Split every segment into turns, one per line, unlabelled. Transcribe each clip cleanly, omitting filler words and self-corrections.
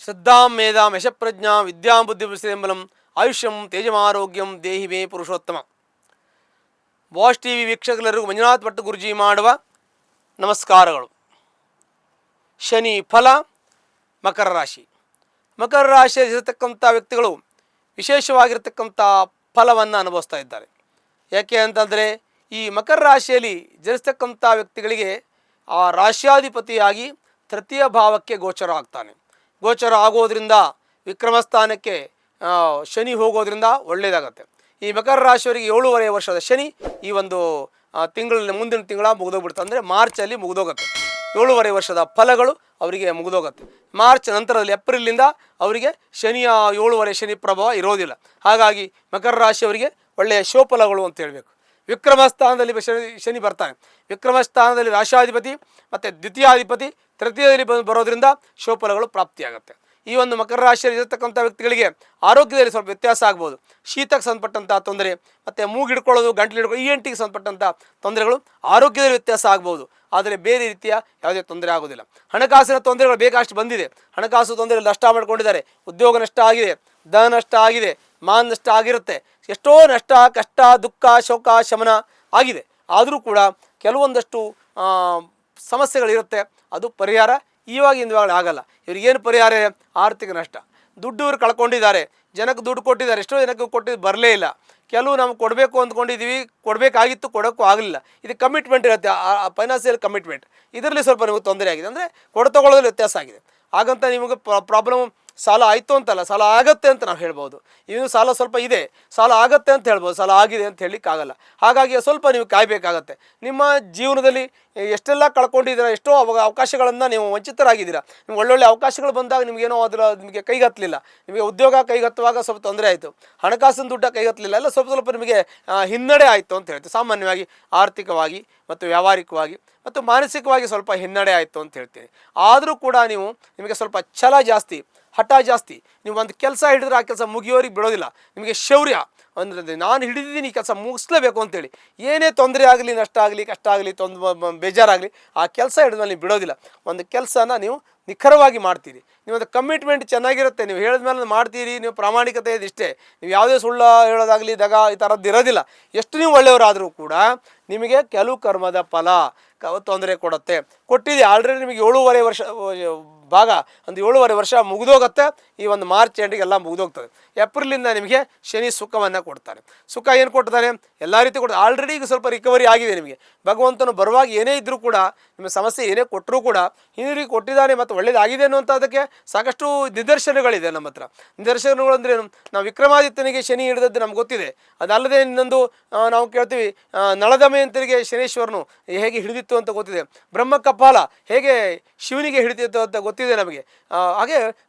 ಶ್ರದ್ಧಾಂ ಮೇಧಾಂ ಯಶಪ್ರಜ್ಞಾಂ ವಿದ್ಯಾಂ ಬುದ್ಧಿರ್ಬಲಂ ಆಯುಷ್ಯಂ ತೇಜಮಾರೋಗ್ಯಂ ದೇಹಿ ಮೇ ಪುರುಷೋತ್ತಮ. Watch TV ವೀಕ್ಷಕರೆಲ್ಲರಿಗೂ Manjunath Bhat ಗುರುಜಿ ಮಾಡುವ ನಮಸ್ಕಾರಗಳು. ಶನಿ ಫಲ ಮಕರ ರಾಶಿ. ಮಕರ ರಾಶಿಯಲ್ಲಿರತಕ್ಕಂಥ ವ್ಯಕ್ತಿಗಳು ವಿಶೇಷವಾಗಿರ್ತಕ್ಕಂಥ ಫಲವನ್ನು ಅನುಭವಿಸ್ತಾ ಇದ್ದಾರೆ. ಯಾಕೆ ಅಂತಂದರೆ ಈ ಮಕರ ರಾಶಿಯಲ್ಲಿ ಜನಿಸ್ತಕ್ಕಂಥ ವ್ಯಕ್ತಿಗಳಿಗೆ ಆ ರಾಶ್ಯಾಧಿಪತಿಯಾಗಿ ತೃತೀಯ ಭಾವಕ್ಕೆ ಗೋಚರ ಆಗ್ತಾನೆ. ಗೋಚರ ಆಗೋದ್ರಿಂದ ವಿಕ್ರಮಸ್ಥಾನಕ್ಕೆ ಶನಿ ಹೋಗೋದ್ರಿಂದ ಒಳ್ಳೆಯದಾಗತ್ತೆ. ಈ ಮಕರ ರಾಶಿಯವರಿಗೆ 7.5 ವರ್ಷದ ಶನಿ ಈ ಒಂದು ತಿಂಗಳಲ್ಲಿ ಮುಂದಿನ ತಿಂಗಳ ಮುಗಿದೋಗ್ಬಿಡುತ್ತೆ. ಅಂದರೆ ಮಾರ್ಚಲ್ಲಿ ಮುಗಿದೋಗುತ್ತೆ. 7.5 ವರ್ಷದ ಫಲಗಳು ಅವರಿಗೆ ಮುಗಿದೋಗುತ್ತೆ. ಮಾರ್ಚ್ ನಂತರದಲ್ಲಿ ಏಪ್ರಿಲಿಂದ ಅವರಿಗೆ ಶನಿಯ 7.5 ಶನಿ ಪ್ರಭಾವ ಇರೋದಿಲ್ಲ. ಹಾಗಾಗಿ ಮಕರ ರಾಶಿಯವರಿಗೆ ಒಳ್ಳೆಯ ಶೋಫಲಗಳು ಅಂತ ಹೇಳಬೇಕು. ವಿಕ್ರಮ ಸ್ಥಾನದಲ್ಲಿ ಶನಿ ಬರ್ತಾನೆ. ವಿಕ್ರಮ ಸ್ಥಾನದಲ್ಲಿ ರಾಶಾಧಿಪತಿ ಮತ್ತು ದ್ವಿತೀಯಾಧಿಪತಿ ತೃತೀಯದಲ್ಲಿ ಬರೋದ್ರಿಂದ ಶೋಫಲಗಳು ಪ್ರಾಪ್ತಿಯಾಗುತ್ತೆ. ಈ ಒಂದು ಮಕರ ರಾಶಿಯಲ್ಲಿ ಇರತಕ್ಕಂಥ ವ್ಯಕ್ತಿಗಳಿಗೆ ಆರೋಗ್ಯದಲ್ಲಿ ಸ್ವಲ್ಪ ವ್ಯತ್ಯಾಸ ಆಗ್ಬೋದು. ಶೀತಕ್ಕೆ ಸಂಬಂಧಪಟ್ಟಂಥ ತೊಂದರೆ ಮತ್ತು ಮೂಗು ಹಿಡ್ಕೊಳ್ಳೋದು, ಗಂಟಲು ಹಿಡ್ಕೊಳ್ಳೋದು, ENT ಗೆ ಸಂಬಂಧಪಟ್ಟಂಥ ತೊಂದರೆಗಳು ಆರೋಗ್ಯದಲ್ಲಿ ವ್ಯತ್ಯಾಸ ಆಗ್ಬೋದು. ಆದರೆ ಬೇರೆ ರೀತಿಯ ಯಾವುದೇ ತೊಂದರೆ ಆಗೋದಿಲ್ಲ. ಹಣಕಾಸಿನ ತೊಂದರೆಗಳು ಬೇಕಷ್ಟು ಬಂದಿದೆ. ಹಣಕಾಸು ತೊಂದರೆ ನಷ್ಟ ಮಾಡ್ಕೊಂಡಿದ್ದಾರೆ. ಉದ್ಯೋಗ ನಷ್ಟ ಆಗಿದೆ, ಧನ ನಷ್ಟ ಆಗಿದೆ, ಮಾನ ನಷ್ಟ ಆಗಿರುತ್ತೆ. ಎಷ್ಟೋ ನಷ್ಟ, ಕಷ್ಟ, ದುಃಖ, ಶೋಕ, ಶಮನ ಆಗಿದೆ. ಆದರೂ ಕೂಡ ಕೆಲವೊಂದಷ್ಟು ಸಮಸ್ಯೆಗಳಿರುತ್ತೆ. ಅದು ಪರಿಹಾರ ಇವಾಗಿಂದವಾಗಲೇ ಆಗಲ್ಲ. ಇವ್ರಿಗೇನು ಪರಿಹಾರ? ಆರ್ಥಿಕ ನಷ್ಟ, ದುಡ್ಡು ಇವರು ಕಳ್ಕೊಂಡಿದ್ದಾರೆ. ಜನಕ್ಕೆ ದುಡ್ಡು ಕೊಟ್ಟಿದ್ದಾರೆ, ಎಷ್ಟೋ ಜನಕ್ಕೆ ಕೊಟ್ಟಿದ್ದು ಬರಲೇ ಇಲ್ಲ. ಕೆಲವು ನಮ್ಗೆ ಕೊಡಬೇಕು ಅಂದ್ಕೊಂಡಿದ್ದೀವಿ, ಕೊಡಬೇಕಾಗಿತ್ತು, ಕೊಡೋಕ್ಕೂ ಆಗಲಿಲ್ಲ. ಇದು ಕಮಿಟ್ಮೆಂಟ್ ಇರುತ್ತೆ, ಫೈನಾನ್ಸಿಯಲ್ ಕಮಿಟ್ಮೆಂಟ್. ಇದರಲ್ಲಿ ಸ್ವಲ್ಪ ನಿಮಗೆ ತೊಂದರೆ ಆಗಿದೆ. ಅಂದರೆ ತಗೊಳ್ಳೋದ್ರಲ್ಲಿ ವ್ಯತ್ಯಾಸ ಆಗಿದೆ. ಹಾಗಂತ ನಿಮಗೆ ಪ್ರಾಬ್ಲಮ್ ಸಾಲ ಆಯಿತು ಅಂತಲ್ಲ, ಸಾಲ ಆಗತ್ತೆ ಅಂತ ನಾವು ಹೇಳ್ಬೋದು. ಇನ್ನು ಸಾಲ ಸ್ವಲ್ಪ ಇದೆ, ಸಾಲ ಆಗತ್ತೆ ಅಂತ ಹೇಳ್ಬೋದು, ಸಾಲ ಆಗಿದೆ ಅಂತ ಹೇಳಲಿಕ್ಕಾಗಲ್ಲ. ಹಾಗಾಗಿ ಸ್ವಲ್ಪ ನೀವು ಕಾಯಬೇಕಾಗತ್ತೆ. ನಿಮ್ಮ ಜೀವನದಲ್ಲಿ ಎಷ್ಟೆಲ್ಲ ಕಳ್ಕೊಂಡಿದ್ದೀರಾ, ಎಷ್ಟೋ ಅವಕಾಶಗಳನ್ನು ನೀವು ವಂಚಿತರಾಗಿದ್ದೀರಾ. ನಿಮ್ಗೆ ಒಳ್ಳೊಳ್ಳೆ ಅವಕಾಶಗಳು ಬಂದಾಗ ನಿಮಗೇನೋ ನಿಮಗೆ ಕೈಗತ್ತಲಿಲ್ಲ. ನಿಮಗೆ ಉದ್ಯೋಗ ಕೈಗತ್ತುವಾಗ ಸ್ವಲ್ಪ ತೊಂದರೆ ಆಯಿತು. ಹಣಕಾಸಿನ ದುಡ್ಡ ಕೈಗತ್ತಲಿಲ್ಲ, ಎಲ್ಲ ಸ್ವಲ್ಪ ನಿಮಗೆ ಹಿನ್ನಡೆ ಆಯಿತು ಅಂತ ಹೇಳ್ತೀವಿ. ಸಾಮಾನ್ಯವಾಗಿ ಆರ್ಥಿಕವಾಗಿ ಮತ್ತು ವ್ಯಾವಹಾರಿಕವಾಗಿ ಮತ್ತು ಮಾನಸಿಕವಾಗಿ ಸ್ವಲ್ಪ ಹಿನ್ನಡೆ ಆಯಿತು ಅಂತ ಹೇಳ್ತೀನಿ. ಆದರೂ ಕೂಡ ನಿಮಗೆ ಸ್ವಲ್ಪ ಛಲ ಜಾಸ್ತಿ, ಹಠ ಜಾಸ್ತಿ. ನೀವು ಒಂದು ಕೆಲಸ ಹಿಡಿದ್ರೆ ಆ ಕೆಲಸ ಮುಗಿಯೋರಿಗೆ ಬಿಡೋದಿಲ್ಲ. ನಿಮಗೆ ಶೌರ್ಯ ಅಂದರೆ ನಾನು ಹಿಡಿದಿದ್ದೀನಿ, ಈ ಕೆಲಸ ಮುಗಿಸ್ಲೇಬೇಕು ಅಂತೇಳಿ. ಏನೇ ತೊಂದರೆ ಆಗಲಿ, ನಷ್ಟ ಆಗಲಿ, ಕಷ್ಟ ಆಗಲಿ, ಬೇಜಾರಾಗಲಿ, ಆ ಕೆಲಸ ಹಿಡಿದ್ಮೇಲೆ ನೀವು ಬಿಡೋದಿಲ್ಲ. ಒಂದು ಕೆಲಸನ ನೀವು ನಿಖರವಾಗಿ ಮಾಡ್ತೀರಿ. ನೀವೊಂದು ಕಮಿಟ್ಮೆಂಟ್ ಚೆನ್ನಾಗಿರುತ್ತೆ. ನೀವು ಹೇಳಿದ್ಮೇಲೆ ಮಾಡ್ತೀರಿ. ನೀವು ಪ್ರಾಮಾಣಿಕತೆ ಇದಿಷ್ಟೇ. ನೀವು ಯಾವುದೇ ಸುಳ್ಳು ಹೇಳೋದಾಗಲಿ, ದಗ ಈ ಥರದ್ದು ಇರೋದಿಲ್ಲ. ಎಷ್ಟು ನೀವು ಒಳ್ಳೆಯವರಾದರೂ ಕೂಡ ನಿಮಗೆ ಕೆಲವು ಕರ್ಮದ ಫಲ ತೊಂದರೆ ಕೊಟ್ಟಿದೆ. ಆಲ್ರೆಡಿ ನಿಮಗೆ 7.5 ವರ್ಷ ಭಾಗ ಒಂದು 7.5 ವರ್ಷ ಮುಗಿದೋಗುತ್ತೆ. ಈ ಒಂದು ಮಾರ್ಚ್ ಎಂಡಿಗೆ ಎಲ್ಲ ಮುಗಿದೋಗ್ತದೆ. ಏಪ್ರಿಲಿಂದ ನಿಮಗೆ ಶನಿ ಸುಖವನ್ನು ಕೊಡ್ತಾನೆ. ಸುಖ ಏನು ಕೊಡ್ತಾನೆ? ಎಲ್ಲ ರೀತಿ ಕೊಡ್ತಾನೆ. ಆಲ್ರೆಡಿ ಈಗ ಸ್ವಲ್ಪ ರಿಕವರಿ ಆಗಿದೆ ನಿಮಗೆ. ಭಗವಂತನು ಬರುವಾಗ ಏನೇ ಇದ್ದರೂ ಕೂಡ, ನಿಮ್ಮ ಸಮಸ್ಯೆ ಏನೇ ಕೊಟ್ಟರೂ ಕೂಡ ಹಿಂದಿರುಗಿ ಕೊಟ್ಟಿದ್ದಾನೆ ಮತ್ತು ಒಳ್ಳೇದಾಗಿದೆ ಅನ್ನುವಂಥದ್ದಕ್ಕೆ ಸಾಕಷ್ಟು ನಿದರ್ಶನಗಳಿದೆ ನಮ್ಮ ಹತ್ರ. ನಿದರ್ಶನಗಳು ಅಂದರೆ ನಾವು ವಿಕ್ರಮಾದಿತ್ಯನಿಗೆ ಶನಿ ಹಿಡಿದದ್ದು ನಮ್ಗೆ ಗೊತ್ತಿದೆ. ಅದಲ್ಲದೆ ಇನ್ನೊಂದು ನಾವು ಕೇಳ್ತೀವಿ, ನಳದಮಯಂತರಿಗೆ ಶನೇಶ್ವರನು ಹೇಗೆ ಹಿಡಿದಿತ್ತು ಅಂತ ಗೊತ್ತಿದೆ. ಬ್ರಹ್ಮ ಕಪಾಲ ಹೇಗೆ ಶಿವನಿಗೆ ಹಿಡಿದಿತ್ತು ಅಂತ ಗೊತ್ತಿದೆ ನಮಗೆ. ಹಾಗೆ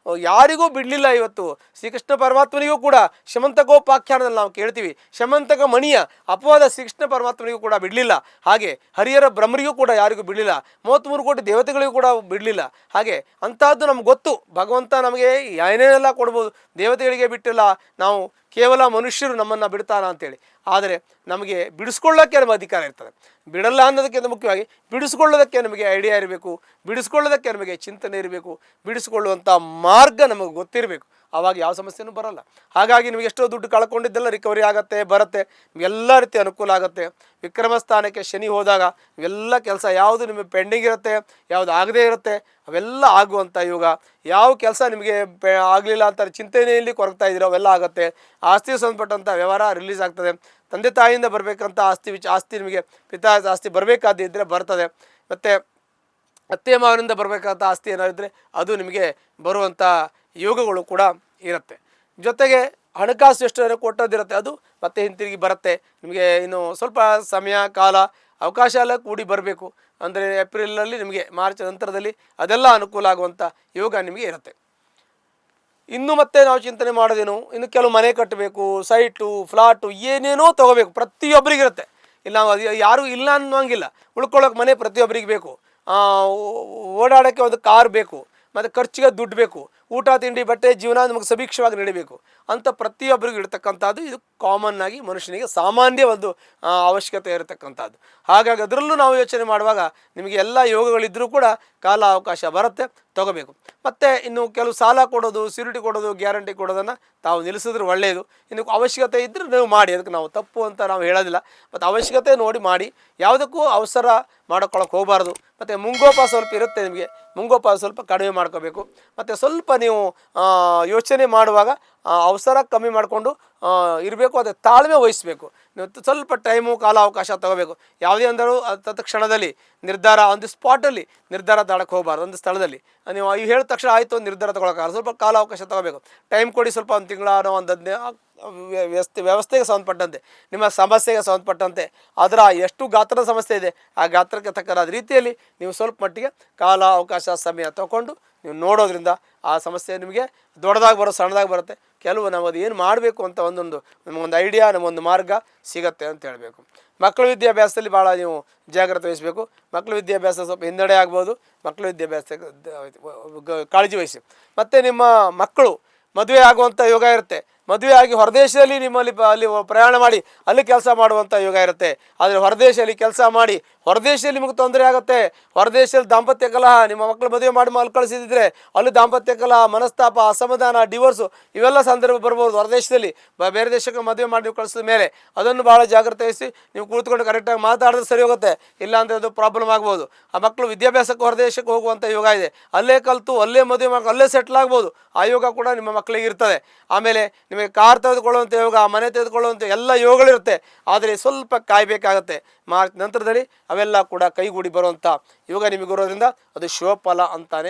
ಯಾರಿಗೂ ಬಿಡಲಿಲ್ಲ. ಇವತ್ತು ಶ್ರೀಕೃಷ್ಣ ಪರಮಾತ್ಮನಿಗೂ ಕೂಡ ಶಮಂತಕೋಪಾಖ್ಯಾನದಲ್ಲಿ ನಾವು ಕೇಳ್ತೀವಿ, ಶಮಂತಕ ಮಣಿಯ ಅಪವಾದ ಶ್ರೀಕೃಷ್ಣ ಪರಮಾತ್ಮನಿಗೂ ಕೂಡ ಬಿಡಲಿಲ್ಲ. ಹಾಗೆ ಹರಿಹರ ಬ್ರಹ್ಮರಿಗೂ ಕೂಡ ಯಾರಿಗೂ ಬಿಡಲಿಲ್ಲ. 33 ಕೋಟಿ ದೇವತೆಗಳಿಗೂ ಕೂಡ ಬಿಡಲಿಲ್ಲ. ಹಾಗೆ ಅಂಥದ್ದು ನಮ್ಗೆ ಗೊತ್ತು. ಭಗವಂತ ನಮಗೆ ಏನೇನೆಲ್ಲ ಕೊಡ್ಬೋದು, ದೇವತೆಗಳಿಗೆ ಬಿಟ್ಟಿಲ್ಲ. ನಾವು ಕೇವಲ ಮನುಷ್ಯರು ನಮ್ಮನ್ನು ಬಿಡ್ತಾರ ಅಂತೇಳಿ. ಆದರೆ ನಮಗೆ ಬಿಡಿಸ್ಕೊಳ್ಳೋಕ್ಕೆ ನಮಗೆ ಅಧಿಕಾರ ಇರ್ತದೆ. ಬಿಡಲ್ಲ ಅನ್ನೋದಕ್ಕಿಂತ ಮುಖ್ಯವಾಗಿ ಬಿಡಿಸ್ಕೊಳ್ಳೋದಕ್ಕೆ ನಮಗೆ ಐಡಿಯಾ ಇರಬೇಕು, ಬಿಡಿಸ್ಕೊಳ್ಳೋದಕ್ಕೆ ನಮಗೆ ಚಿಂತನೆ ಇರಬೇಕು, ಬಿಡಿಸ್ಕೊಳ್ಳುವಂಥ ಮಾರ್ಗ ನಮಗೆ ಗೊತ್ತಿರಬೇಕು. ಆವಾಗ ಯಾವ ಸಮಸ್ಯೆನೂ ಬರಲ್ಲ. ಹಾಗಾಗಿ ನಿಮಗೆ ಎಷ್ಟೋ ದುಡ್ಡು ಕಳ್ಕೊಂಡಿದ್ದೆಲ್ಲ ರಿಕವರಿ ಆಗುತ್ತೆ, ಬರುತ್ತೆ. ಎಲ್ಲ ರೀತಿ ಅನುಕೂಲ ಆಗುತ್ತೆ. ವಿಕ್ರಮ ಸ್ಥಾನಕ್ಕೆ ಶನಿ ಹೋದಾಗ ಇವೆಲ್ಲ ಕೆಲಸ ಯಾವುದು ನಿಮಗೆ ಪೆಂಡಿಂಗ್ ಇರುತ್ತೆ, ಯಾವುದು ಆಗದೇ ಇರುತ್ತೆ, ಅವೆಲ್ಲ ಆಗುವಂಥ ಯೋಗ. ಯಾವ ಕೆಲಸ ನಿಮಗೆ ಆಗಲಿಲ್ಲ ಅಂತ ಚಿಂತನೆಯಲ್ಲಿ ಕೊರಗ್ತಾ ಇದ್ದೀರೋ ಅವೆಲ್ಲ ಆಗುತ್ತೆ. ಆಸ್ತಿಗೆ ಸಂಬಂಧಪಟ್ಟಂಥ ವ್ಯವಹಾರ ರಿಲೀಸ್ ಆಗ್ತದೆ. ತಂದೆ ತಾಯಿಯಿಂದ ಬರಬೇಕಂತ ಆಸ್ತಿ ನಿಮಗೆ ಪಿತಾ ಆಸ್ತಿ ಬರಬೇಕಾದಿದ್ದರೆ ಬರ್ತದೆ. ಮತ್ತು ಅತ್ತೆ ಮಾವನಿಂದ ಬರಬೇಕಂತ ಆಸ್ತಿ ಏನಾದಿದ್ದರೆ ಅದು ನಿಮಗೆ ಬರುವಂಥ ಯೋಗಗಳು ಕೂಡ ಇರುತ್ತೆ. ಜೊತೆಗೆ ಹಣಕಾಸು ಎಷ್ಟು ಕೊಟ್ಟೋದಿರುತ್ತೆ ಅದು ಮತ್ತೆ ಹಿಂತಿರುಗಿ ಬರುತ್ತೆ. ನಿಮಗೆ ಇನ್ನು ಸ್ವಲ್ಪ ಸಮಯ, ಕಾಲ, ಅವಕಾಶ ಎಲ್ಲ ಕೂಡಿ ಬರಬೇಕು. ಅಂದರೆ ಏಪ್ರಿಲಲ್ಲಿ ನಿಮಗೆ ಮಾರ್ಚ್ ನಂತರದಲ್ಲಿ ಅದೆಲ್ಲ ಅನುಕೂಲ ಆಗುವಂಥ ಯೋಗ ನಿಮಗೆ ಇರುತ್ತೆ. ಇನ್ನು ಮತ್ತೆ ನಾವು ಚಿಂತನೆ ಮಾಡೋದೇನು, ಇನ್ನು ಕೆಲವು ಮನೆ ಕಟ್ಟಬೇಕು, ಸೈಟು, ಫ್ಲಾಟು, ಏನೇನೋ ತೊಗೋಬೇಕು. ಪ್ರತಿಯೊಬ್ಬರಿಗಿರುತ್ತೆ. ಇಲ್ಲ ನಾವು ಅದು ಯಾರೂ ಇಲ್ಲ ಅನ್ನೋಂಗಿಲ್ಲ. ಉಳ್ಕೊಳ್ಳೋಕೆ ಮನೆ ಪ್ರತಿಯೊಬ್ಬರಿಗೆ ಬೇಕು. ಓಡಾಡೋಕ್ಕೆ ಒಂದು ಕಾರ್ ಬೇಕು, ಮತ್ತು ಖರ್ಚಿಗೆ ದುಡ್ಡು ಬೇಕು, ಊಟ ತಿಂಡಿ ಬಟ್ಟೆ ಜೀವನ ನಮಗೆ ಸುಭಿಕ್ಷವಾಗಿ ನಡಿಬೇಕು ಅಂತ ಪ್ರತಿಯೊಬ್ಬರಿಗೂ ಇರತಕ್ಕಂಥದ್ದು. ಇದು ಕಾಮನ್ ಆಗಿ ಮನುಷ್ಯನಿಗೆ ಸಾಮಾನ್ಯ ಒಂದು ಅವಶ್ಯಕತೆ ಇರತಕ್ಕಂಥದ್ದು. ಹಾಗಾಗಿ ಅದರಲ್ಲೂ ನಾವು ಯೋಚನೆ ಮಾಡುವಾಗ ನಿಮಗೆ ಎಲ್ಲ ಯೋಗಗಳಿದ್ದರೂ ಕೂಡ ಕಾಲ ಅವಕಾಶ ಬರುತ್ತೆ, ತಗೋಬೇಕು. ಮತ್ತು ಇನ್ನು ಕೆಲವು ಸಾಲ ಕೊಡೋದು, ಸಿರಿಟಿ ಕೊಡೋದು, ಗ್ಯಾರಂಟಿ ಕೊಡೋದನ್ನು ತಾವು ನಿಲ್ಲಿಸಿದ್ರೆ ಒಳ್ಳೆಯದು. ಇನ್ನು ಅವಶ್ಯಕತೆ ಇದ್ದರೆ ನೀವು ಮಾಡಿ, ಅದಕ್ಕೆ ನಾವು ತಪ್ಪು ಅಂತ ನಾವು ಹೇಳೋದಿಲ್ಲ. ಮತ್ತು ಅವಶ್ಯಕತೆ ನೋಡಿ ಮಾಡಿ, ಯಾವುದಕ್ಕೂ ಅವಸರ ಮಾಡ್ಕೊಳ್ಳೋಕೆ ಹೋಗಬಾರ್ದು. ಮತ್ತು ಮುಂಗೋಪ ಸ್ವಲ್ಪ ಇರುತ್ತೆ ನಿಮಗೆ, ಮುಂಗೋಪ ಸ್ವಲ್ಪ ಕಡಿಮೆ ಮಾಡ್ಕೋಬೇಕು. ಮತ್ತು ಸ್ವಲ್ಪ ನೀವು ಯೋಚನೆ ಮಾಡುವಾಗ ಅವಸರ ಕಮ್ಮಿ ಮಾಡಿಕೊಂಡು ಇರಬೇಕು. ಅದೇ ತಾಳ್ಮೆ ವಹಿಸಬೇಕು. ನೀವು ಸ್ವಲ್ಪ ಟೈಮು ಕಾಲಾವಕಾಶ ತಗೋಬೇಕು. ಯಾವುದೇ ಅಂದರೂ ತತ್ಕ್ಷಣದಲ್ಲಿ ನಿರ್ಧಾರ, ಒಂದು ಸ್ಪಾಟಲ್ಲಿ ನಿರ್ಧಾರ ತಗೊಳಕ್ಕೆ ಹೋಗಬಾರ್ದು. ಒಂದು ಸ್ಥಳದಲ್ಲಿ ನೀವು ಹೇಳಿದ ತಕ್ಷಣ ಆಯಿತು ಒಂದು ನಿರ್ಧಾರ ತಗೊಳಕ್ಕಾಗಲ್ಲ. ಸ್ವಲ್ಪ ಕಾಲಾವಕಾಶ ತಗೋಬೇಕು. ಟೈಮ್ ಕೊಡಿ, ಸ್ವಲ್ಪ ಒಂದು ತಿಂಗಳಾನೋ ಒಂದು ವ್ಯವಸ್ಥೆಗೆ ಸಂಬಂಧಪಟ್ಟಂತೆ, ನಿಮ್ಮ ಸಮಸ್ಯೆಗೆ ಸಂಬಂಧಪಟ್ಟಂತೆ, ಅದರ ಎಷ್ಟು ಗಾತ್ರದ ಸಮಸ್ಯೆ ಇದೆ ಆ ಗಾತ್ರಕ್ಕೆ ತಕ್ಕನಾದ ರೀತಿಯಲ್ಲಿ ನೀವು ಸ್ವಲ್ಪ ಮಟ್ಟಿಗೆ ಕಾಲ ಅವಕಾಶ ಸಮಯ ತಗೊಂಡು ನೀವು ನೋಡೋದ್ರಿಂದ ಆ ಸಮಸ್ಯೆ ನಿಮಗೆ ದೊಡ್ಡದಾಗಿ ಬರೋ ಸಣ್ಣದಾಗಿ ಬರುತ್ತೆ. ಕೆಲವು ನಾವು ಅದು ಏನು ಮಾಡಬೇಕು ಅಂತ ನಮಗೊಂದು ಐಡಿಯಾ, ನಮಗೊಂದು ಮಾರ್ಗ ಸಿಗುತ್ತೆ ಅಂತ ಹೇಳಬೇಕು. ಮಕ್ಕಳ ವಿದ್ಯಾಭ್ಯಾಸದಲ್ಲಿ ಭಾಳ ನೀವು ಜಾಗ್ರತೆ ವಹಿಸಬೇಕು. ಮಕ್ಕಳ ವಿದ್ಯಾಭ್ಯಾಸ ಸ್ವಲ್ಪ ಹಿನ್ನಡೆ ಆಗ್ಬೋದು. ಮಕ್ಕಳ ವಿದ್ಯಾಭ್ಯಾಸ ಕಾಳಜಿ ವಹಿಸಿ. ಮತ್ತು ನಿಮ್ಮ ಮಕ್ಕಳು ಮದುವೆ ಆಗುವಂಥ ಯೋಗ ಇರುತ್ತೆ. ಮದುವೆ ಆಗಿ ಹೊರದೇಶದಲ್ಲಿ ಅಲ್ಲಿ ಪ್ರಯಾಣ ಮಾಡಿ ಅಲ್ಲಿ ಕೆಲಸ ಮಾಡುವಂಥ ಯೋಗ ಇರುತ್ತೆ. ಆದರೆ ಹೊರದೇಶದಲ್ಲಿ ಕೆಲಸ ಮಾಡಿ ಹೊರದೇಶದಲ್ಲಿ ನಿಮಗೆ ತೊಂದರೆ ಆಗುತ್ತೆ. ಹೊರದೇಶದಲ್ಲಿ ದಾಂಪತ್ಯ ಕಲಹ, ನಿಮ್ಮ ಮಕ್ಕಳು ಮದುವೆ ಮಾಡಿ ಅಲ್ಲಿ ಕಳಿಸಿದ್ರೆ ಅಲ್ಲಿ ದಾಂಪತ್ಯ ಕಲಹ, ಮನಸ್ತಾಪ, ಅಸಮಾಧಾನ, ಡಿವೋರ್ಸು ಇವೆಲ್ಲ ಸಂದರ್ಭ ಬರ್ಬೋದು. ಹೊರದೇಶದಲ್ಲಿ ಬೇರೆ ದೇಶಕ್ಕೆ ಮದುವೆ ಮಾಡಿ ನೀವು ಕಳಿಸಿದ ಮೇಲೆ ಅದನ್ನು ಭಾಳ ಜಾಗ್ರತೆ ವಹಿಸಿ ನೀವು ಕೂತ್ಕೊಂಡು ಕರೆಕ್ಟಾಗಿ ಮಾತಾಡಿದ್ರೆ ಸರಿ ಹೋಗುತ್ತೆ. ಇಲ್ಲಾಂದರೆ ಅದು ಪ್ರಾಬ್ಲಮ್ ಆಗ್ಬೋದು. ಆ ಮಕ್ಕಳು ವಿದ್ಯಾಭ್ಯಾಸಕ್ಕೆ ಹೊರದೇಶಕ್ಕೆ ಹೋಗುವಂಥ ಯೋಗ ಇದೆ. ಅಲ್ಲೇ ಕಲಿತು ಅಲ್ಲೇ ಮದುವೆ ಮಾಡಿ ಅಲ್ಲೇ ಸೆಟ್ಲ್ ಆಗ್ಬೋದು. ಆ ಯೋಗ ಕೂಡ ನಿಮ್ಮ ಮಕ್ಕಳಿಗೆ ಇರ್ತದೆ. ಆಮೇಲೆ ನಿಮಗೆ ಕಾರ್ ತೆಗೆದುಕೊಳ್ಳುವಂಥ ಯೋಗ, ಮನೆ ತೆಗೆದುಕೊಳ್ಳುವಂಥ ಎಲ್ಲ ಯೋಗಗಳಿರುತ್ತೆ. ಆದರೆ ಸ್ವಲ್ಪ ಕಾಯಬೇಕಾಗತ್ತೆ. ಮಾರ್ಚ್ ನಂತರದಲ್ಲಿ ಅವೆಲ್ಲ ಕೂಡ ಕೈಗೂಡಿ ಬರುವಂಥ ಯೋಗ ನಿಮಗಿರೋದ್ರಿಂದ ಅದು ಶಿವಫಲ ಅಂತಾನೆ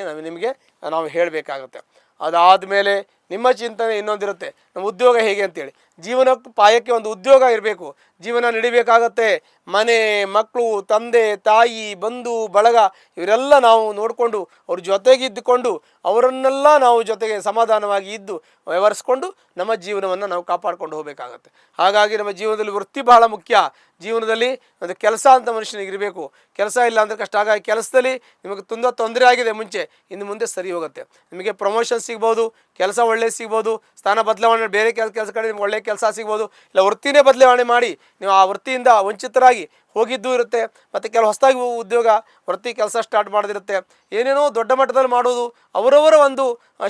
ನಾವು ಹೇಳಬೇಕಾಗುತ್ತೆ. ಅದಾದಮೇಲೆ ನಿಮ್ಮ ಚಿಂತನೆ ಇನ್ನೊಂದಿರುತ್ತೆ, ನಮ್ಮ ಉದ್ಯೋಗ ಹೇಗೆ ಅಂತೇಳಿ. ಜೀವನಕ್ಕೆ ಪಾಯಕ್ಕೆ ಒಂದು ಉದ್ಯೋಗ ಇರಬೇಕು. ಜೀವನ ನಡಿಬೇಕಾಗತ್ತೆ. ಮನೆ, ಮಕ್ಕಳು, ತಂದೆ, ತಾಯಿ, ಬಂಧು ಬಳಗ ಇವರೆಲ್ಲ ನಾವು ನೋಡಿಕೊಂಡು ಅವ್ರ ಜೊತೆಗಿದ್ದುಕೊಂಡು ಅವರನ್ನೆಲ್ಲ ನಾವು ಜೊತೆಗೆ ಸಮಾಧಾನವಾಗಿ ಇದ್ದು ವ್ಯವಹರಿಸ್ಕೊಂಡು ನಮ್ಮ ಜೀವನವನ್ನು ನಾವು ಕಾಪಾಡ್ಕೊಂಡು ಹೋಗಬೇಕಾಗತ್ತೆ. ಹಾಗಾಗಿ ನಮ್ಮ ಜೀವನದಲ್ಲಿ ವೃತ್ತಿ ಬಹಳ ಮುಖ್ಯ. ಜೀವನದಲ್ಲಿ ಒಂದು ಕೆಲಸ ಅಂತ ಮನುಷ್ಯನಿಗೆ ಇರಬೇಕು. ಕೆಲಸ ಇಲ್ಲ ಅಂದರೆ ಕಷ್ಟ. ಹಾಗಾಗಿ ಕೆಲಸದಲ್ಲಿ ನಿಮಗೆ ತುಂಬ ತೊಂದರೆ ಆಗಿದೆ ಮುಂಚೆ, ಇನ್ನು ಮುಂದೆ ಸರಿ ಹೋಗುತ್ತೆ. ನಿಮಗೆ ಪ್ರಮೋಷನ್ ಸಿಗ್ಬೋದು, ಕೆಲಸ ಒಳ್ಳೆ ಸಿಗ್ಬೋದು, ಸ್ಥಾನ ಬದಲಾವಣೆ, ಬೇರೆ ಕೆಲಸ ಕಡೆ ನಿಮ್ಗೆ ಒಳ್ಳೆ ಕೆಲಸ ಸಿಗ್ಬೋದು. ಇಲ್ಲ ವೃತ್ತಿನೇ ಬದಲಾವಣೆ ಮಾಡಿ ನೀವು ಆ ವೃತ್ತಿಯಿಂದ ವಂಚಿತರಾಗಿ ಹೋಗಿದ್ದು ಇರುತ್ತೆ. ಮತ್ತು ಕೆಲವು ಹೊಸದಾಗಿ ಉದ್ಯೋಗ ವೃತ್ತಿ ಕೆಲಸ ಸ್ಟಾರ್ಟ್ ಮಾಡೋದಿರುತ್ತೆ. ಏನೇನೋ ದೊಡ್ಡ ಮಟ್ಟದಲ್ಲಿ ಮಾಡೋದು ಅವರವರ ಒಂದು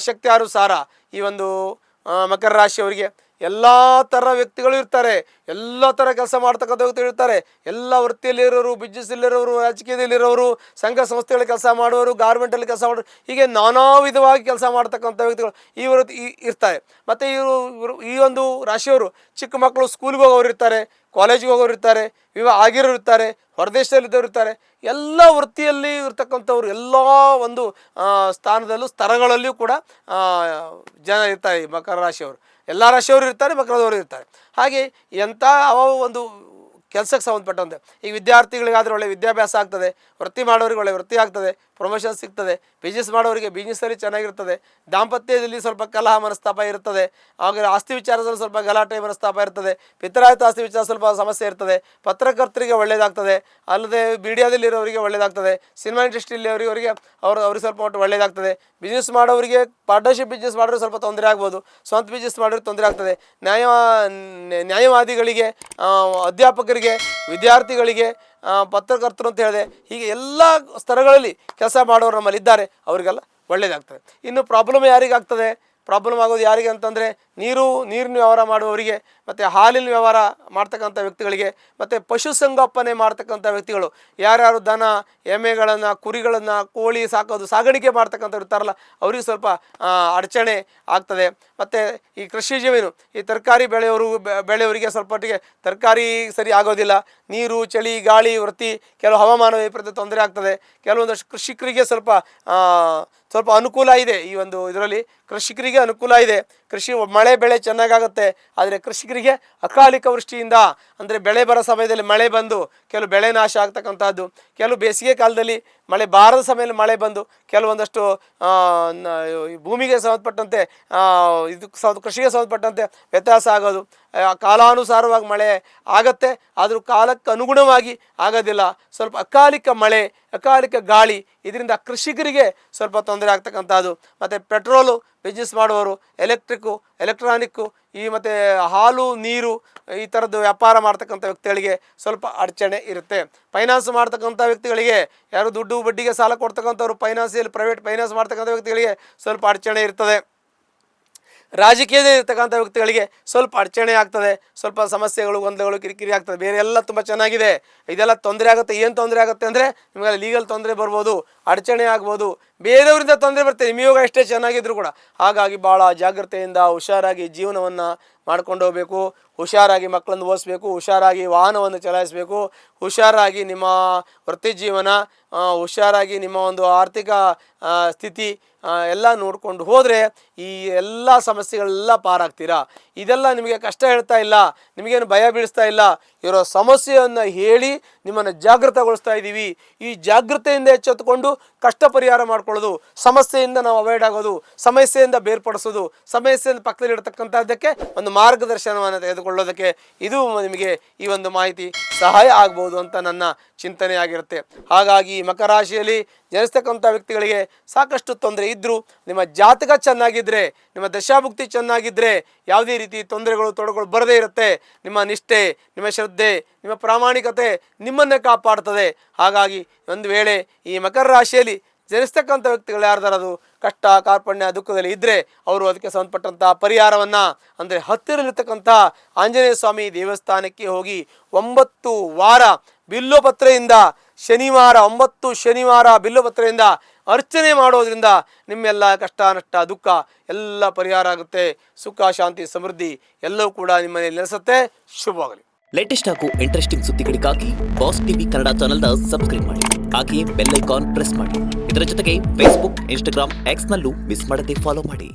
ಶಕ್ತಿ ಅನುಸಾರ. ಈ ಒಂದು ಮಕರ ರಾಶಿಯವರಿಗೆ ಎಲ್ಲ ಥರ ವ್ಯಕ್ತಿಗಳು ಇರ್ತಾರೆ. ಎಲ್ಲ ಥರ ಕೆಲಸ ಮಾಡ್ತಕ್ಕಂಥ ವ್ಯಕ್ತಿಗಳು ಇರ್ತಾರೆ. ಎಲ್ಲ ವೃತ್ತಿಯಲ್ಲಿರೋರು, ಬಿಸ್ನೆಸ್ಸಲ್ಲಿರೋರು, ರಾಜಕೀಯದಲ್ಲಿರೋರು, ಸಂಘ ಸಂಸ್ಥೆಗಳ ಕೆಲಸ ಮಾಡೋರು, ಗಾರ್ಮೆಂಟಲ್ಲಿ ಕೆಲಸ ಮಾಡೋರು, ಹೀಗೆ ನಾನಾ ವಿಧವಾಗಿ ಕೆಲಸ ಮಾಡ್ತಕ್ಕಂಥ ವ್ಯಕ್ತಿಗಳು ಇರ್ತಾರೆ. ಮತ್ತು ಈ ಒಂದು ರಾಶಿಯವರು ಚಿಕ್ಕ ಮಕ್ಕಳು ಸ್ಕೂಲ್ಗೆ ಹೋಗೋರು ಇರ್ತಾರೆ, ಕಾಲೇಜಿಗೆ ಹೋಗೋರು ಇರ್ತಾರೆ, ವಿವಾಹ ಆಗಿರೋರು ಇರ್ತಾರೆ, ಹೊರದೇಶದಲ್ಲಿದ್ದವರು ಇರ್ತಾರೆ. ಎಲ್ಲ ವೃತ್ತಿಯಲ್ಲಿ ಇರ್ತಕ್ಕಂಥವ್ರು ಎಲ್ಲ ಒಂದು ಸ್ತರಗಳಲ್ಲಿಯೂ ಕೂಡ ಜನ ಇರ್ತಾರೆ. ಈ ಮಕರ ರಾಶಿಯವರು ಎಲ್ಲ ರಾಶಿಯವರು ಇರ್ತಾರೆ, ಮಕರದವರು ಇರ್ತಾರೆ. ಹಾಗೆ ಎಂಥ ಒಂದು ಕೆಲಸಕ್ಕೆ ಸಂಬಂಧಪಟ್ಟಂತೆ ಈಗ ವಿದ್ಯಾರ್ಥಿಗಳಿಗಾದರೆ ಒಳ್ಳೆ ವಿದ್ಯಾಭ್ಯಾಸ ಆಗ್ತದೆ, ವೃತ್ತಿ ಮಾಡೋರಿಗೆ ಒಳ್ಳೆ ವೃತ್ತಿ ಆಗ್ತದೆ, ಪ್ರಮೋಷನ್ ಸಿಗ್ತದೆ, ಬಿಸ್ನೆಸ್ ಮಾಡೋರಿಗೆ ಬಿಸ್ನೆಸ್ಸಲ್ಲಿ ಚೆನ್ನಾಗಿರ್ತದೆ, ದಾಂಪತ್ಯದಲ್ಲಿ ಸ್ವಲ್ಪ ಕಲಹ ಮನಸ್ತಾಪ ಇರ್ತದೆ, ಹಾಗೆ ಆಸ್ತಿ ವಿಚಾರದಲ್ಲಿ ಸ್ವಲ್ಪ ಗಲಾಟೆ ಮನಸ್ತಾಪ ಇರ್ತದೆ, ಪಿತರಾಯಿತ ಆಸ್ತಿ ವಿಚಾರ ಸ್ವಲ್ಪ ಸಮಸ್ಯೆ ಇರ್ತದೆ, ಪತ್ರಕರ್ತರಿಗೆ ಒಳ್ಳೆಯದಾಗ್ತದೆ, ಅಲ್ಲದೆ ಮೀಡಿಯಾದಲ್ಲಿರೋರಿಗೆ ಒಳ್ಳೆಯದಾಗ್ತದೆ, ಸಿನಿಮಾ ಇಂಡಸ್ಟ್ರಿಯಲ್ಲಿ ಅವ್ರಿಗೆ ಸ್ವಲ್ಪ ಮಟ್ಟ ಒಳ್ಳೆಯದಾಗ್ತದೆ. ಬಿಸ್ನೆಸ್ ಮಾಡೋರಿಗೆ ಪಾರ್ಟ್ನರ್ಶಿಪ್ ಬಿಸ್ನೆಸ್ ಮಾಡೋರಿಗೆ ಸ್ವಲ್ಪ ತೊಂದರೆ ಆಗ್ಬೋದು, ಸ್ವಂತ ಬಿಸ್ನೆಸ್ ಮಾಡೋರಿಗೆ ತೊಂದರೆ ಆಗ್ತದೆ. ನ್ಯಾಯವಾದಿಗಳಿಗೆ, ಅಧ್ಯಾಪಕರಿಗೆ, ವಿದ್ಯಾರ್ಥಿಗಳಿಗೆ, ಪತ್ರಕರ್ತರು ಅಂತ ಹೇಳಿದೆ, ಹೀಗೆ ಎಲ್ಲ ಸ್ತರಗಳಲ್ಲಿ ಕೆಲಸ ಮಾಡೋರು ನಮ್ಮಲ್ಲಿ ಇದ್ದಾರೆ. ಅವರಿಗೆಲ್ಲ ಒಳ್ಳೆಯದಾಗ್ತದೆ. ಇನ್ನು ಪ್ರಾಬ್ಲಮ್ ಯಾರಿಗಾಗ್ತದೆ? ಪ್ರಾಬ್ಲಮ್ ಆಗೋದು ಯಾರಿಗೆ ಅಂತಂದರೆ ನೀರಿನ ವ್ಯವಹಾರ ಮಾಡುವವರಿಗೆ, ಮತ್ತು ಹಾಲಿನ ವ್ಯವಹಾರ ಮಾಡ್ತಕ್ಕಂಥ ವ್ಯಕ್ತಿಗಳಿಗೆ, ಮತ್ತು ಪಶುಸಂಗೋಪನೆ ಮಾಡ್ತಕ್ಕಂಥ ವ್ಯಕ್ತಿಗಳು, ಯಾರ್ಯಾರು ದನ ಎಮ್ಮೆಗಳನ್ನು, ಕುರಿಗಳನ್ನು, ಕೋಳಿ ಸಾಕೋದು, ಸಾಗಾಣಿಕೆ ಮಾಡ್ತಕ್ಕಂಥ ಇರ್ತಾರಲ್ಲ ಅವರಿಗೆ ಸ್ವಲ್ಪ ಅಡಚಣೆ ಆಗ್ತದೆ. ಮತ್ತು ಈ ಕೃಷಿ ಜಮೀನು, ಈ ತರಕಾರಿ ಬೆಳೆಯವರಿಗೆ ಸ್ವಲ್ಪ ಮಟ್ಟಿಗೆ ತರಕಾರಿ ಸರಿ ಆಗೋದಿಲ್ಲ. ನೀರು, ಚಳಿ, ಗಾಳಿ, ವೃತ್ತಿ, ಕೆಲವು ಹವಾಮಾನ ವೈಪರೀತ್ಯ ತೊಂದರೆ ಆಗ್ತದೆ. ಕೆಲವೊಂದಷ್ಟು ಕೃಷಿಕರಿಗೆ ಸ್ವಲ್ಪ ಅನುಕೂಲ ಇದೆ. ಈ ಒಂದು ಇದರಲ್ಲಿ ಕೃಷಿಕರಿಗೆ ಅನುಕೂಲ ಇದೆ. ಮಳೆ ಬೆಳೆ ಚೆನ್ನಾಗಾಗುತ್ತೆ. ಆದರೆ ಕೃಷಿಕರಿಗೆ ಅಕಾಲಿಕ ವೃಷ್ಟಿಯಿಂದ, ಅಂದರೆ ಬೆಳೆ ಬರೋ ಸಮಯದಲ್ಲಿ ಮಳೆ ಬಂದು ಕೆಲವು ಬೆಳೆ ನಾಶ ಆಗ್ತಕ್ಕಂಥದ್ದು, ಕೆಲವು ಬೇಸಿಗೆ ಕಾಲದಲ್ಲಿ ಮಳೆ ಬಾರದ ಸಮಯದಲ್ಲಿ ಮಳೆ ಬಂದು ಕೆಲವೊಂದಷ್ಟು ಭೂಮಿಗೆ ಸಂಬಂಧಪಟ್ಟಂತೆ ಕೃಷಿಗೆ ಸಂಬಂಧಪಟ್ಟಂತೆ ವ್ಯತ್ಯಾಸ ಆಗೋದು. ಕಾಲಾನುಸಾರವಾಗಿ ಮಳೆ ಆಗತ್ತೆ, ಆದರೂ ಕಾಲಕ್ಕೆ ಅನುಗುಣವಾಗಿ ಆಗೋದಿಲ್ಲ. ಸ್ವಲ್ಪ ಅಕಾಲಿಕ ಮಳೆ, ಅಕಾಲಿಕ ಗಾಳಿ, ಇದರಿಂದ ಕೃಷಿಕರಿಗೆ ಸ್ವಲ್ಪ ತೊಂದರೆ ಆಗ್ತಕ್ಕಂಥದ್ದು. ಮತ್ತು ಪೆಟ್ರೋಲು ಬಿಸ್ನೆಸ್ ಮಾಡುವವರು, ಎಲೆಕ್ಟ್ರಾನಿಕ್ಕು, ಈ ಮತ್ತು ಹಾಲು ನೀರು ಈ ಥರದ್ದು ವ್ಯಾಪಾರ ಮಾಡ್ತಕ್ಕಂಥ ವ್ಯಕ್ತಿಗಳಿಗೆ ಸ್ವಲ್ಪ ಅಡಚಣೆ ಇರುತ್ತೆ. ಫೈನಾನ್ಸ್ ಮಾಡ್ತಕ್ಕಂಥ ವ್ಯಕ್ತಿಗಳಿಗೆ, ಯಾರು ದುಡ್ಡು ಬಡ್ಡಿಗೆ ಸಾಲ ಕೊಡ್ತಕ್ಕಂಥವ್ರು, ಫೈನಾನ್ಸಿಯಲ್ ಪ್ರೈವೇಟ್ ಫೈನಾನ್ಸ್ ಮಾಡ್ತಕ್ಕಂಥ ವ್ಯಕ್ತಿಗಳಿಗೆ ಸ್ವಲ್ಪ ಅಡಚಣೆ ಇರ್ತದೆ. ರಾಜಕೀಯದಲ್ಲಿ ಇರ್ತಕ್ಕಂಥ ವ್ಯಕ್ತಿಗಳಿಗೆ ಸ್ವಲ್ಪ ಅಡಚಣೆ ಆಗ್ತದೆ, ಸ್ವಲ್ಪ ಸಮಸ್ಯೆಗಳು, ಗೊಂದಲಗಳು, ಕಿರಿಕಿರಿ ಆಗ್ತದೆ. ಬೇರೆ ಎಲ್ಲ ತುಂಬ ಚೆನ್ನಾಗಿದೆ. ಇದೆಲ್ಲ ತೊಂದರೆ ಆಗುತ್ತೆ. ಏನು ತೊಂದರೆ ಆಗುತ್ತೆ ಅಂದರೆ ನಿಮಗೆ ಲೀಗಲ್ ತೊಂದರೆ ಬರ್ಬೋದು, ಅಡಚಣೆ ಆಗ್ಬೋದು, ಬೇರೆಯವರಿಂದ ತೊಂದರೆ ಬರ್ತದೆ ನಿಮಗ ಎಷ್ಟೇ ಚೆನ್ನಾಗಿದ್ರು ಕೂಡ. ಹಾಗಾಗಿ ಭಾಳ ಜಾಗ್ರತೆಯಿಂದ ಹುಷಾರಾಗಿ ಜೀವನವನ್ನು ಮಾಡ್ಕೊಂಡು ಹೋಗಬೇಕು. ಹುಷಾರಾಗಿ ಮಕ್ಕಳನ್ನು ಓದಿಸ್ಬೇಕು, ಹುಷಾರಾಗಿ ವಾಹನವನ್ನು ಚಲಾಯಿಸಬೇಕು, ಹುಷಾರಾಗಿ ನಿಮ್ಮ ವೃತ್ತಿ ಜೀವನ, ಹುಷಾರಾಗಿ ನಿಮ್ಮ ಒಂದು ಆರ್ಥಿಕ ಸ್ಥಿತಿ ಎಲ್ಲ ನೋಡಿಕೊಂಡು ಹೋದರೆ ಈ ಎಲ್ಲ ಸಮಸ್ಯೆಗಳೆಲ್ಲ ಪಾರಾಗ್ತೀರಾ. ಇದೆಲ್ಲ ನಿಮಗೆ ಕಷ್ಟ ಹೇಳ್ತಾ ಇಲ್ಲ, ನಿಮಗೇನು ಭಯ ಬೀಳಿಸ್ತಾ ಇಲ್ಲ, ಇರೋ ಸಮಸ್ಯೆಯನ್ನು ಹೇಳಿ ನಿಮ್ಮನ್ನು ಜಾಗೃತಗೊಳಿಸ್ತಾ ಇದ್ದೀವಿ. ಈ ಜಾಗೃತೆಯಿಂದ ಎಚ್ಚೆತ್ತುಕೊಂಡು ಕಷ್ಟ ಪರಿಹಾರ ಮಾಡ್ಕೊಳ್ಳೋದು, ಸಮಸ್ಯೆಯಿಂದ ನಾವು ಅವಾಯ್ಡ್ ಆಗೋದು, ಸಮಸ್ಯೆಯಿಂದ ಬೇರ್ಪಡಿಸೋದು, ಸಮಸ್ಯೆಯಿಂದ ಪಕ್ಕದಲ್ಲಿ ಇರತಕ್ಕಂಥದ್ದಕ್ಕೆ ಒಂದು ಮಾರ್ಗದರ್ಶನವನ್ನು ತೆಗೆದುಕೊಳ್ಳೋದಕ್ಕೆ ಇದು ನಿಮಗೆ ಈ ಒಂದು ಮಾಹಿತಿ ಸಹಾಯ ಆಗ್ಬೋದು ಅಂತ ನನ್ನ ಚಿಂತನೆ ಆಗಿರುತ್ತೆ. ಹಾಗಾಗಿ ಮಕರ ರಾಶಿಯಲ್ಲಿ ಜನಿಸ್ತಕ್ಕಂಥ ವ್ಯಕ್ತಿಗಳಿಗೆ ಸಾಕಷ್ಟು ತೊಂದರೆ ಇದ್ದರೂ ನಿಮ್ಮ ಜಾತಕ ಚೆನ್ನಾಗಿದ್ದರೆ, ನಿಮ್ಮ ದಶಾಭುಕ್ತಿ ಚೆನ್ನಾಗಿದ್ದರೆ ಯಾವುದೇ ರೀತಿ ತೊಂದರೆಗಳು ತೊಡಗಳು ಬರದೇ ಇರುತ್ತೆ. ನಿಮ್ಮ ನಿಷ್ಠೆ, ನಿಮ್ಮ ಶ್ರದ್ಧೆ, ನಿಮ್ಮ ಪ್ರಾಮಾಣಿಕತೆ ನಿಮ್ಮನ್ನೇ ಕಾಪಾಡ್ತದೆ. ಹಾಗಾಗಿ ಒಂದು ವೇಳೆ ಈ ಮಕರ ರಾಶಿಯಲ್ಲಿ ಜನಿಸ್ತಕ್ಕಂಥ ವ್ಯಕ್ತಿಗಳು ಯಾರ್ದಾರದು ಕಷ್ಟ ಕಾರ್ಪಣ್ಯ ದುಃಖದಲ್ಲಿ ಇದ್ದರೆ ಅವರು ಅದಕ್ಕೆ ಸಂಬಂಧಪಟ್ಟಂಥ ಪರಿಹಾರವನ್ನು ಅಂದರೆ ಹತ್ತಿರಲಿರ್ತಕ್ಕಂಥ ಆಂಜನೇಯ ಸ್ವಾಮಿ ದೇವಸ್ಥಾನಕ್ಕೆ ಹೋಗಿ 9 ವಾರ ಬಿಲ್ಲುಪತ್ರೆಯಿಂದ ಶನಿವಾರ 9 ಶನಿವಾರ ಬಿಲ್ಲುಪತ್ರೆಯಿಂದ ಅರ್ಚನೆ ಮಾಡೋದ್ರಿಂದ ನಿಮ್ಮೆಲ್ಲ ಕಷ್ಟ ನಷ್ಟ ದುಃಖ ಎಲ್ಲ ಪರಿಹಾರ ಆಗುತ್ತೆ. ಸುಖ ಶಾಂತಿ ಸಮೃದ್ಧಿ ಎಲ್ಲವೂ ಕೂಡ ನಿಮ್ಮಲ್ಲಿ ನೆಲೆಸುತ್ತೆ. ಶುಭವಾಗಲಿ.
ಲೇಟೆಸ್ಟ್ ಹಾಗೂ ಇಂಟ್ರೆಸ್ಟಿಂಗ್ ಸುದ್ದಿಗಳಿಗಾಗಿ ಬಾಸ್ ಟಿವಿ ಕನ್ನಡ ಚಾನೆಲ್ನ ಸಬ್ಸ್ಕ್ರೈಬ್ ಮಾಡಿ. ಹಾಗೆಯೇ ಬೆಲ್ ಐಕಾನ್ ಪ್ರೆಸ್ ಮಾಡಿ. ಇದರ ಜೊತೆಗೆ ಫೇಸ್ಬುಕ್, ಇನ್ಸ್ಟಾಗ್ರಾಮ್, ಎಕ್ಸ್ನಲ್ಲೂ ಮಿಸ್ ಮಾಡದೆ ಫಾಲೋ ಮಾಡಿ.